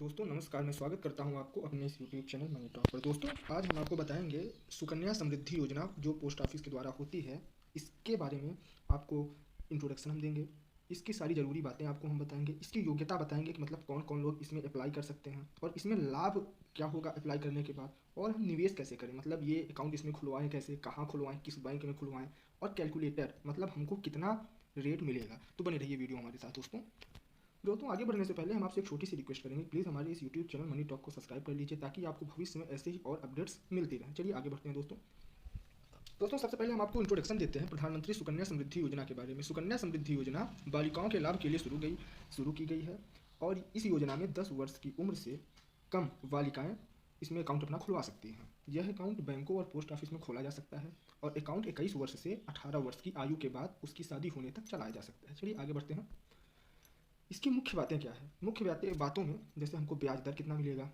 दोस्तों नमस्कार, मैं स्वागत करता हूं आपको अपने इस यूट्यूब चैनल मनी टॉक पर। दोस्तों आज हम आपको बताएंगे सुकन्या समृद्धि योजना जो पोस्ट ऑफिस के द्वारा होती है, इसके बारे में आपको इंट्रोडक्शन हम देंगे। इसकी सारी ज़रूरी बातें आपको हम बताएंगे, इसकी योग्यता बताएंगे कि मतलब कौन कौन लोग इसमें अप्लाई कर सकते हैं और इसमें लाभ क्या होगा अप्लाई करने के बाद, और हम निवेश कैसे करें, मतलब ये अकाउंट इसमें खुलवाएं कैसे, कहाँ खुलवाएं, किस बैंक में खुलवाएं, और कैलकुलेटर मतलब हमको कितना रेट मिलेगा। तो बने रहिए वीडियो हमारे साथ दोस्तों। आगे बढ़ने से पहले हम आपसे एक छोटी सी रिक्वेस्ट करेंगे, प्लीज़ हमारे इस यूट्यूब चैनल मनी टॉक को सब्सक्राइब कर लीजिए ताकि आपको भविष्य में ऐसे ही और अपडेट्स मिलती रहें। चलिए आगे बढ़ते हैं दोस्तों सबसे पहले हम आपको इंट्रोडक्शन देते हैं प्रधानमंत्री सुकन्या समृद्धि योजना के बारे में। सुकन्या समृद्धि योजना बालिकाओं के लाभ के लिए शुरू की गई है और इस योजना में 10 वर्ष की उम्र से कम बालिकाएँ इसमें अकाउंट अपना खुलवा सकती हैं। यह अकाउंट बैंकों और पोस्ट ऑफिस में खोला जा सकता है और अकाउंट 21 वर्ष से 18 वर्ष की आयु के बाद उसकी शादी होने तक चलाया जा सकता है। चलिए आगे बढ़ते हैं। इसकी मुख्य बातें क्या है? मुख्य बातों में जैसे हमको ब्याज दर कितना मिलेगा,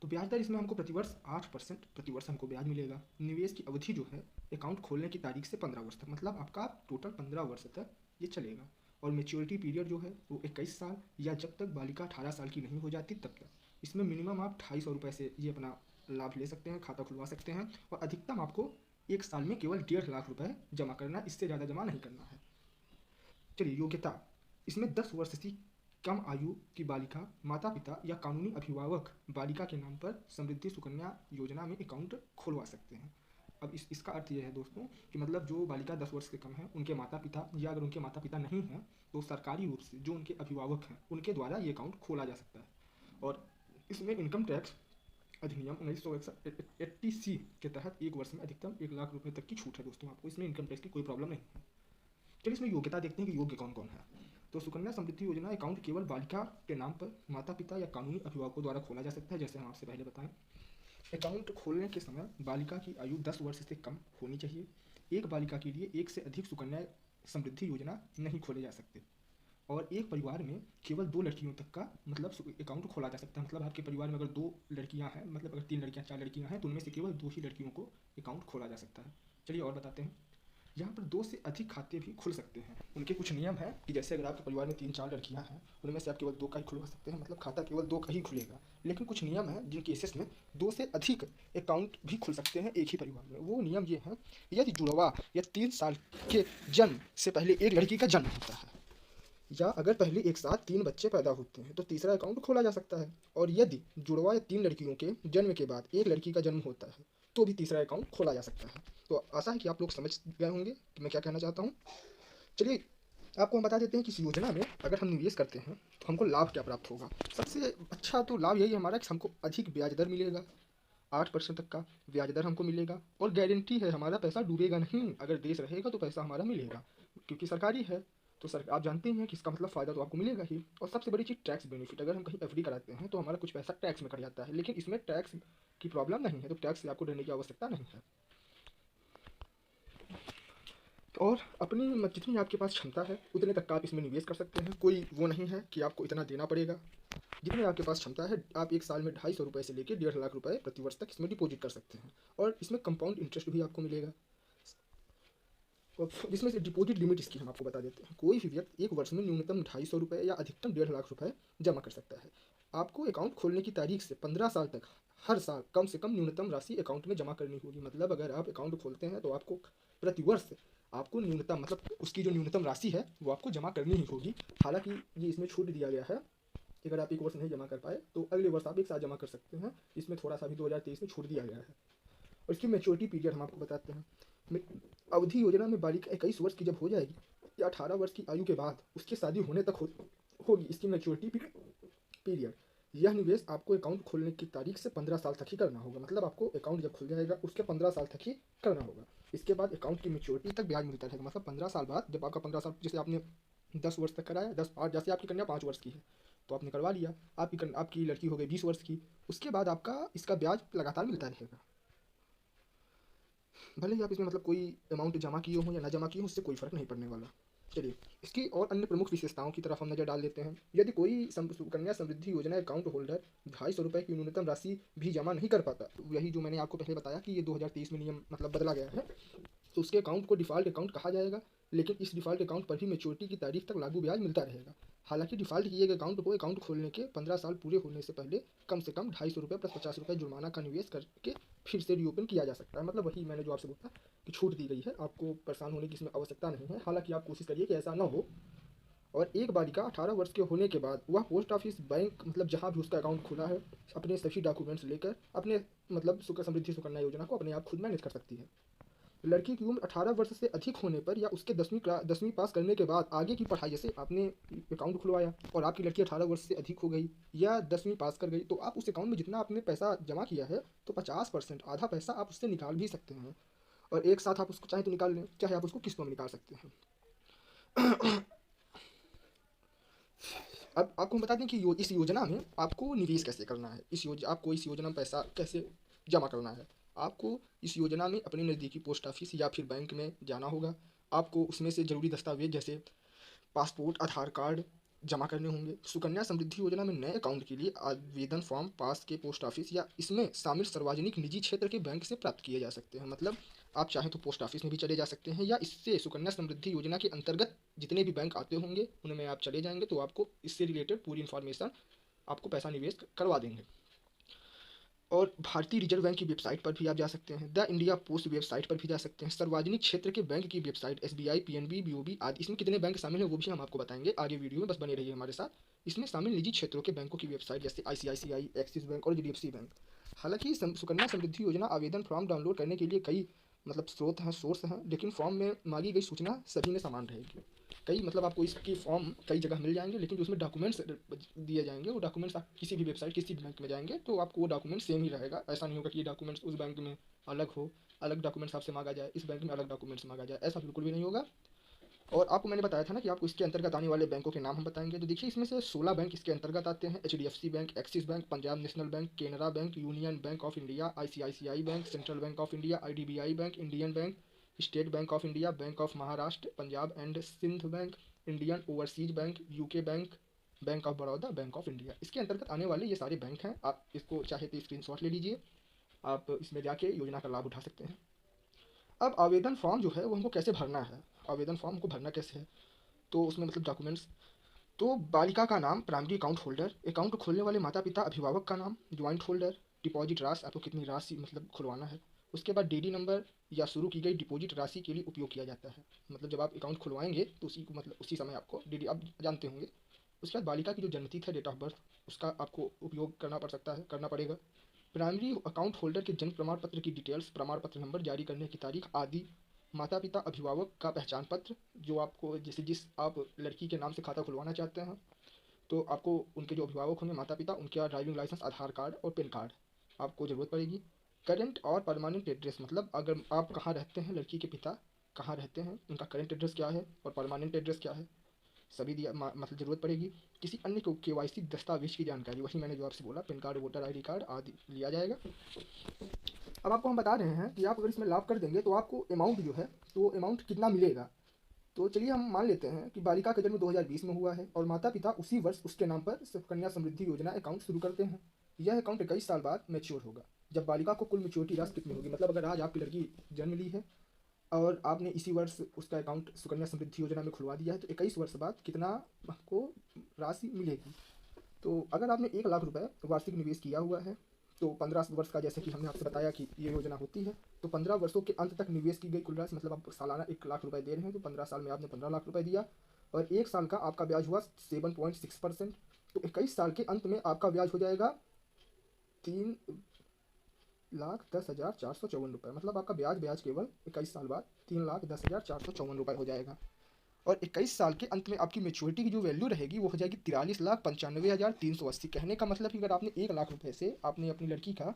तो ब्याज दर इसमें हमको प्रतिवर्ष 8% प्रतिवर्ष हमको ब्याज मिलेगा। निवेश की अवधि जो है अकाउंट खोलने की तारीख से 15 वर्ष तक, मतलब आपका टोटल 15 वर्ष तक ये चलेगा। और मेच्योरिटी पीरियड जो है वो 21 साल या जब तक बालिका 18 साल की नहीं हो जाती तब तक। इसमें मिनिमम आप 250 रुपये से ये अपना लाभ ले सकते हैं, खाता खुलवा सकते हैं, और अधिकतम आपको एक साल में केवल 1.5 लाख रुपये जमा करना, इससे ज़्यादा जमा नहीं करना है। चलिए योग्यता, इसमें 10 वर्ष से कम आयु की बालिका, माता पिता या कानूनी अभिभावक बालिका के नाम पर समृद्धि सुकन्या योजना में अकाउंट खुलवा सकते हैं। अब इसका अर्थ यह है दोस्तों कि मतलब जो बालिका 10 वर्ष से कम है उनके माता पिता, या अगर उनके माता पिता नहीं हैं तो सरकारी रूप से जो उनके अभिभावक हैं उनके द्वारा ये अकाउंट खोला जा सकता है। और इसमें इनकम टैक्स अधिनियम 1980C के तहत एक वर्ष में अधिकतम 1 लाख रुपये तक की छूट है दोस्तों, आपको इसमें इनकम टैक्स की कोई प्रॉब्लम नहीं है। चलिए इसमें योग्यता देखते हैं कि योग्य कौन कौन है। तो सुकन्या समृद्धि योजना अकाउंट केवल बालिका के नाम पर माता पिता या कानूनी अभिभावकों द्वारा खोला जा सकता है, जैसे हम आपसे पहले बताएं। अकाउंट खोलने के समय बालिका की आयु 10 वर्ष से कम होनी चाहिए। एक बालिका के लिए एक से अधिक सुकन्या समृद्धि योजना नहीं खोले जा सकते, और एक परिवार में केवल 2 लड़कियों तक का मतलब अकाउंट खोला जा सकता है। मतलब आपके परिवार में अगर 2 लड़कियां हैं, मतलब अगर 3 लड़कियां 4 लड़कियां हैं तो उनमें से केवल 2 ही लड़कियों को अकाउंट खोला जा सकता है। चलिए और बताते हैं। यहाँ पर 2 से अधिक खाते भी खुल सकते हैं। उनके कुछ नियम हैं कि जैसे अगर आपके परिवार में 3-4 लड़कियाँ हैं, उनमें से आप केवल 2 का ही खुलवा सकते हैं, मतलब खाता केवल 2 का ही खुलेगा। लेकिन कुछ नियम हैं जिन केसेस में 2 से अधिक अकाउंट भी खुल सकते हैं एक ही परिवार में। वो नियम ये हैं, यदि जुड़वा या 3 साल के जन्म से पहले एक लड़की का जन्म होता है, या अगर पहले एक साथ 3 बच्चे पैदा होते हैं तो तीसरा अकाउंट खोला जा सकता है। और यदि जुड़वा या 3 लड़कियों के जन्म के बाद एक लड़की का जन्म होता है तो भी तीसरा अकाउंट खोला जा सकता है। तो आशा है कि आप लोग समझ गए होंगे कि मैं क्या कहना चाहता हूँ। चलिए आपको हम बता देते हैं कि इस योजना में अगर हम निवेश करते हैं तो हमको लाभ क्या प्राप्त होगा। सबसे अच्छा तो लाभ यही हमारा कि हमको अधिक ब्याज दर मिलेगा, 8% तक का ब्याज दर हमको मिलेगा, और गारंटी है हमारा पैसा डूबेगा नहीं। अगर देश रहेगा तो पैसा हमारा मिलेगा, क्योंकि सरकारी है तो सर आप जानते हैं कि इसका मतलब फ़ायदा तो आपको मिलेगा ही। और सबसे बड़ी चीज़ टैक्स बेनिफिट, अगर हम कहीं एफडी कराते हैं तो हमारा कुछ पैसा टैक्स में कट जाता है, लेकिन इसमें टैक्स की प्रॉब्लम नहीं है, तो टैक्स से आपको डरने की आवश्यकता नहीं है। और अपनी जितनी आपके पास क्षमता है उतने तक का आप इसमें निवेश कर सकते हैं। कोई वो नहीं है कि आपको इतना देना पड़ेगा। जितनी आपके पास क्षमता है आप एक साल में 250 रुपये से लेकर 1.5 लाख रुपये प्रतिवर्ष तक इसमें डिपॉजिट कर सकते हैं, और इसमें कंपाउंड इंटरेस्ट भी आपको मिलेगा। जिसमें से डिपॉजिट लिमिट इसकी हम आपको बता देते हैं। कोई भी व्यक्ति एक वर्ष में न्यूनतम 250 रुपये या अधिकतम 1.5 लाख रुपये जमा कर सकता है। आपको अकाउंट खोलने की तारीख से 15 साल तक हर साल कम से कम न्यूनतम राशि अकाउंट में जमा करनी होगी। मतलब अगर आप अकाउंट खोलते हैं तो आपको प्रतिवर्ष आपको न्यूनतम, मतलब उसकी जो न्यूनतम राशि है वो आपको जमा करनी ही होगी। हालांकि ये इसमें छूट दिया गया है कि अगर आप एक वर्ष नहीं जमा कर पाए तो अगले वर्ष आप एक साथ जमा कर सकते हैं। इसमें थोड़ा सा भी 2023 में छूट दिया गया है। और इसकी मैच्योरिटी पीरियड हम आपको बताते हैं। अवधि योजना में बालिका 21 वर्ष की जब हो जाएगी या 18 वर्ष की आयु के बाद उसकी शादी होने तक होगी इसकी मैच्योरिटी पीरियड। यह निवेश आपको अकाउंट खोलने की तारीख से 15 साल तक ही करना होगा, मतलब आपको अकाउंट जब खुल जाएगा उसके 15 साल तक ही करना होगा। इसके बाद अकाउंट की मैच्योरिटी तक ब्याज मिलता रहेगा, मतलब 15 साल बाद जब आपका 15 साल, जैसे आपने 10 वर्ष तक कराया, 10 और जैसे आपकी कन्या 5 वर्ष की है तो आपने करवा लिया, आपकी लड़की हो गई 20 वर्ष की, उसके बाद आपका इसका ब्याज लगातार मिलता रहेगा। भले ही आप इसमें मतलब कोई अमाउंट जमा किए हो या ना जमा किए हो, उससे कोई फ़र्क नहीं पड़ने वाला। चलिए इसकी और अन्य प्रमुख विशेषताओं की तरफ हम नज़र डाल देते हैं। यदि कोई सुकन्या समृद्धि योजना अकाउंट होल्डर 250 रुपये की न्यूनतम राशि भी जमा नहीं कर पाता, यही जो मैंने आपको पहले बताया कि ये 2023 में नियम मतलब बदला गया है, तो उसके अकाउंट को डिफ़ॉल्ट अकाउंट कहा जाएगा लेकिन इस डिफ़ॉल्ट अकाउंट पर भी मैच्योरिटी की तारीख तक लागू ब्याज मिलता रहेगा। हालांकि डिफ़ॉल्ट किए गए अकाउंट को अकाउंट खोलने के 15 साल पूरे होने से पहले कम से कम ₹250 प्लस ₹50 जुर्माना का निवेश करके फिर से रीओपन किया जा सकता है। मतलब वही मैंने जो आपसे बोला कि छूट दी गई है, आपको परेशान होने की इसमें आवश्यकता नहीं है। हालांकि आप कोशिश करिए कि ऐसा ना हो। और एक बालिका 18 वर्ष के होने के बाद वह पोस्ट ऑफिस, बैंक, मतलब जहाँ भी उसका अकाउंट खुला है, अपने सभी डॉक्यूमेंट्स लेकर अपने मतलब समृद्धि सुकन्या योजना को अपने आप खुद मैनेज कर सकती है। लड़की की उम्र 18 वर्ष से अधिक होने पर या उसके 10वीं पास करने के बाद आगे की पढ़ाई, जैसे आपने अकाउंट खुलवाया और आपकी लड़की 18 वर्ष से अधिक हो गई या 10वीं पास कर गई, तो आप उस अकाउंट में जितना आपने पैसा जमा किया है तो 50% आधा पैसा आप उससे निकाल भी सकते हैं। और एक साथ आप उसको चाहे तो निकाल लें, चाहे आप उसको किस्तों में निकाल सकते हैं। अब आपको हम बता दें कि इस योजना में आपको निवेश कैसे करना है। आपको इस योजना में पैसा कैसे जमा करना है। आपको इस योजना में अपने नज़दीकी पोस्ट ऑफिस या फिर बैंक में जाना होगा। आपको उसमें से ज़रूरी दस्तावेज जैसे पासपोर्ट, आधार कार्ड जमा करने होंगे। सुकन्या समृद्धि योजना में नए अकाउंट के लिए आवेदन फॉर्म पास के पोस्ट ऑफिस या इसमें शामिल सार्वजनिक निजी क्षेत्र के बैंक से प्राप्त किए जा सकते हैं। मतलब आप चाहें तो पोस्ट ऑफिस में भी चले जा सकते हैं या इससे सुकन्या समृद्धि योजना के अंतर्गत जितने भी बैंक आते होंगे उनमें आप चले जाएंगे, तो आपको इससे रिलेटेड पूरी इन्फॉर्मेशन आपको पैसा निवेश करवा देंगे। और भारतीय रिजर्व बैंक की वेबसाइट पर भी आप जा सकते हैं। द इंडिया पोस्ट वेबसाइट पर भी जा सकते हैं। सार्वजनिक क्षेत्र के बैंक की वेबसाइट SBI, PNB, BOB आदि, इसमें कितने बैंक शामिल हैं वो भी हम आपको बताएंगे आगे वीडियो में, बस बने रहिए हमारे साथ। इसमें शामिल निजी क्षेत्रों के बैंकों की वेबसाइट जैसे ICICI, एक्सिस बैंक और HDFC बैंक। हालांकि सुकन्या समृद्धि योजना आवेदन फॉर्म डाउनलोड करने के लिए कई मतलब सोर्स हैं, लेकिन फॉर्म में मांगी गई सूचना सभी में समान रहेगी। कई मतलब आपको इसकी फॉर्म कई जगह मिल जाएंगे, लेकिन जो उसमें डॉक्यूमेंट्स दिए जाएंगे वो डॉक्यूमेंट्स आप किसी भी वेबसाइट, किसी भी बैंक में जाएंगे तो आपको वो डॉक्यूमेंट सेम ही रहेगा। ऐसा नहीं होगा कि ये डॉक्यूमेंट्स उस बैंक में अलग हो, अलग डॉक्यूमेंट्स आपसे मांगा जाए, इस बैंक में अलग डॉक्यूमेंट्स मांगा जाए, ऐसा बिल्कुल भी नहीं होगा। और आपको मैंने बताया था ना कि आपको इसके अंतर्गत आने वाले बैंकों के नाम हम बताएंगे। तो देखिए, इसमें से 16 बैंक इसके अंतर्गत आते हैं। HDFC Bank, Axis Bank, Punjab National Bank, Canara Bank, Union Bank of India, ICICI Bank, Central Bank of India, IDBI Bank, Indian Bank, State Bank of India, Bank of Maharashtra, Punjab and Sindh Bank, Indian Overseas Bank, UK Bank, Bank of Baroda, Bank of India. इसके अंतर्गत आने वाले ये सारे bank हैं। आप इसको चाहे तो स्क्रीनशॉट ले लीजिए, आप इसमें जाके योजना का लाभ उठा सकते हैं। अब आवेदन फॉर्म जो है वो हमको कैसे भरना है, आवेदन फॉर्म को भरना कैसे है, तो उसमें मतलब डॉक्यूमेंट्स, तो बालिका का नाम प्राइमरी अकाउंट होल्डर, अकाउंट खोलने वाले माता पिता अभिभावक का नाम, ज्वाइंट होल्डर, डिपॉजिट राशि आपको कितनी राशि मतलब खुलवाना है, उसके बाद DD नंबर या शुरू की गई डिपॉजिट राशि के लिए उपयोग किया जाता है। मतलब जब आप अकाउंट खुलवाएंगे तो उसी को मतलब उसी समय आपको DD आप जानते होंगे। उसके बाद बालिका की जो जन्मतिथि है, डेट ऑफ बर्थ, उसका आपको उपयोग करना पड़ेगा। प्राइमरी अकाउंट होल्डर के जन्म प्रमाण पत्र की डिटेल्स, प्रमाण पत्र नंबर, जारी करने की तारीख आदि, माता पिता अभिभावक का पहचान पत्र, जो आपको जैसे जिस आप लड़की के नाम से खाता खुलवाना चाहते हैं तो आपको उनके जो अभिभावक होंगे माता पिता, उनका ड्राइविंग लाइसेंस, आधार कार्ड और पैन कार्ड आपको ज़रूरत पड़ेगी। करेंट और परमानेंट एड्रेस, मतलब अगर आप कहाँ रहते हैं, लड़की के पिता कहाँ रहते हैं, उनका करेंट एड्रेस क्या है और परमानेंट एड्रेस क्या है, सभी दिया मतलब ज़रूरत पड़ेगी। किसी अन्य को KYC दस्तावेज की जानकारी, वही मैंने जो आपसे बोला, pan card, voter ID card आदि लिया जाएगा। अब आपको हम बता रहे हैं कि आप अगर इसमें लाभ कर देंगे तो आपको अमाउंट जो है, तो अमाउंट कितना मिलेगा। तो चलिए हम मान लेते हैं कि बालिका का जन्म 2020 में हुआ है और माता पिता उसी वर्ष उसके नाम पर सुकन्या समृद्धि योजना अकाउंट शुरू करते हैं। यह अकाउंट 21 साल बाद मैच्योर होगा। जब बालिका को कुल मैच्योरिटी राशि कितनी होगी, मतलब अगर आज आपकी लड़की जन्म ली है और आपने इसी वर्ष उसका अकाउंट सुकन्या समृद्धि योजना में खुलवा दिया है, तो 21 वर्ष बाद कितना आपको राशि मिलेगी। तो अगर आपने 1 लाख रुपए वार्षिक निवेश किया हुआ है तो 15 वर्ष का, जैसे कि हमने आपसे बताया कि ये योजना होती है, तो 15 वर्षों के अंत तक निवेश की गई कुल राशि, मतलब आप सालाना 1 लाख रुपए दे रहे हैं तो 15 साल में आपने 15 लाख रुपए दिया और 1 साल का आपका ब्याज हुआ 7.6%। तो 21 साल के अंत में आपका ब्याज हो जाएगा 3,10,454 रुपये। मतलब आपका ब्याज केवल 21 साल बाद 3,10,454 रुपये हो जाएगा। और 21 साल के अंत में आपकी मेच्योरिटी की जो वैल्यू रहेगी वो हो जाएगी 43,95,380। कहने का मतलब कि अगर आपने 1 लाख रुपए से आपने अपनी लड़की का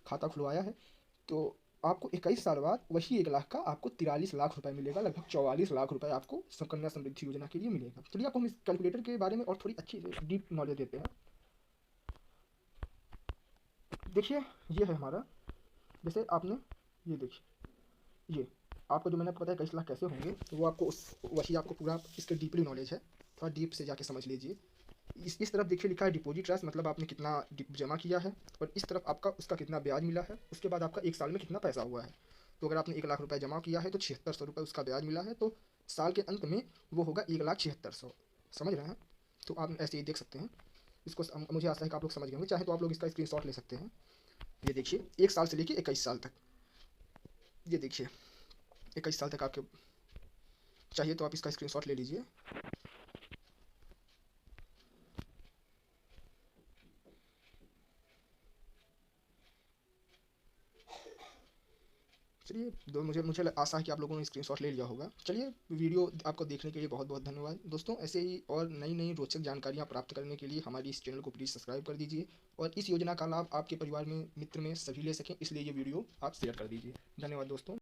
खाता खुलवाया है तो आपको 21 साल बाद वही 1 लाख का आपको 43 लाख रुपए मिलेगा, लगभग 44 लाख रुपए आपको सुकन्या समृद्धि योजना के लिए मिलेगा। चलिए आपको हम इस कैलकुलेटर के बारे में और थोड़ी अच्छी डीप नॉलेज देते हैं। देखिए, ये है हमारा, जैसे आपने ये देखिए, ये आपको जो मैंने आपको बताया 21 लाख कैसे होंगे, तो वो आपको वही आपको पूरा इसके डीपली नॉलेज है, थोड़ा डीप से जाके समझ लीजिए। इस तरफ देखिए लिखा है डिपॉजिट राशि, मतलब आपने कितना जमा किया है, और इस तरफ आपका उसका कितना ब्याज मिला है, उसके बाद आपका 1 साल में कितना पैसा हुआ है। तो अगर आपने 1 लाख रुपए जमा किया है तो 7600 रुपये उसका ब्याज मिला है, तो साल के अंत में वो होगा 1,76,100। समझ रहे हैं? तो आप ऐसे ही देख सकते हैं इसको। मुझे आशा है कि आप लोग समझ गए होंगे। चाहे तो आप लोग इसका स्क्रीनशॉट ले सकते हैं। ये देखिए 1 साल से लेके 21 साल तक। ये देखिए 21 साल तक आपके चाहिए तो आप इसका स्क्रीनशॉट ले लीजिए। चलिए दो मुझे मुझे आशा है कि आप लोगों ने स्क्रीनशॉट ले लिया होगा। चलिए वीडियो आपको देखने के लिए बहुत बहुत धन्यवाद दोस्तों। ऐसे ही और नई नई रोचक जानकारियाँ प्राप्त करने के लिए हमारी इस चैनल को प्लीज़ सब्सक्राइब कर दीजिए और इस योजना का लाभ आपके परिवार में, मित्र में सभी ले सकें, इसलिए ये वीडियो आप शेयर कर दीजिए। धन्यवाद दोस्तों।